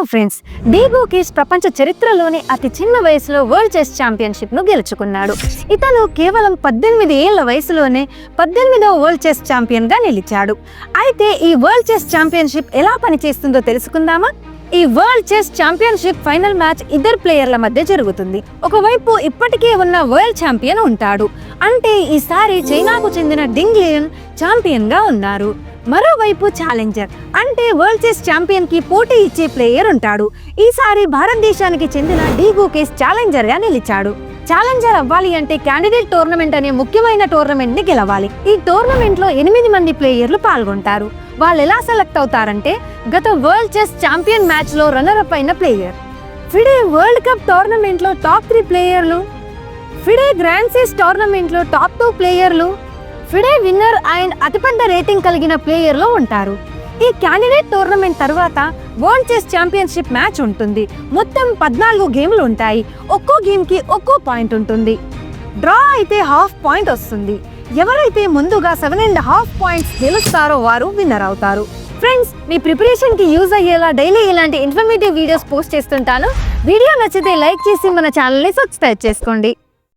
Hello friends, Diego case ప్రపంచ చరిత్రలోనే అతి చిన్న వయసులో వరల్డ్ చెస్ ఛాంపియన్షిప్ను గెలుచుకున్నాడు. ఇతను కేవలం 18 ఏళ్ల వయసులోనే 18వ వరల్డ్ చెస్ ఛాంపియన్గా నిలిచాడు. అయితే ఈ వరల్డ్ చెస్ ఛాంపియన్షిప్ ఎలా పనిచేస్తుందో తెలుసుకుందామా? ఈ world chess championship final match ఇద్దరు ప్లేయర్ల మధ్య జరుగుతుంది. ఒకవైపు ఇప్పటికే ఉన్న వరల్డ్ ఛాంపియన్ ఉంటాడు, అంటే ఈసారి చైనాకు చెందిన డింగ్ లియన్ ఛాంపియన్గా ఉన్నారు. మరోవైపు ఛాలెంజర్, అంటే వరల్డ్ చెస్ ఛాంపియన్ కి పోటీ ఇచ్చే ప్లేయర్ ఉంటాడు. ఈసారి భారతదేశానికి చెందిన డీగో కేస్ ఛాలెంజర్ గా నిలిచాడు. ఛాలెంజర్ అవ్వాలి అంటే క్యాండిడేట్ టోర్నమెంట్ అనే ముఖ్యమైన టోర్నమెంట్ ని గెలవాలి. ఈ టోర్నమెంట్ లో 8 మంది ప్లేయర్లు పాల్గొంటారు. వాళ్ళు ఎలా సెలెక్ట్ అవుతారంటే, గత వరల్డ్ చెస్ ఛాంపియన్ మ్యాచ్ లో రన్నర్ అప్ అయిన player, FIDE world cup tournament లో టాప్ 3 ప్లేయర్లు, ఫిడే గ్రాండ్ చెస్ టోర్నమెంట్ లో టాప్ 2 ప్లేయర్లు, ఫిడే విన్నర్ అండ్ అతిపెద్ద రేటింగ్ కలిగిన ప్లేయర్లు ఉంటారు. ఈ క్యాండిడేట్ టోర్నమెంట్ తర్వాత వరల్డ్ చెస్ ఛాంపియన్షిప్ మ్యాచ్ ఉంటుంది. మొత్తం 14 గేమ్లు ఉంటాయి. ఒక్కో గేమ్ కి ఒక్కో పాయింట్ ఉంటుంది. డ్రా అయితే ½ పాయింట్ వస్తుంది. ఎవరైతే ముందుగా 7.5 పాయింట్స్ గెలుస్తారో వారు విన్నర్ అవుతారు. ఫ్రెండ్స్, మీ ప్రిపరేషన్ కి యూజ్ అయ్యేలా డైలీ ఇలాంటి ఇన్ఫర్మేటివ్ వీడియోస్ పోస్ట్ చేస్తుంటాను. వీడియో నచ్చితే లైక్ చేసి మన ఛానల్ని సబ్స్క్రైబ్ చేసుకోండి.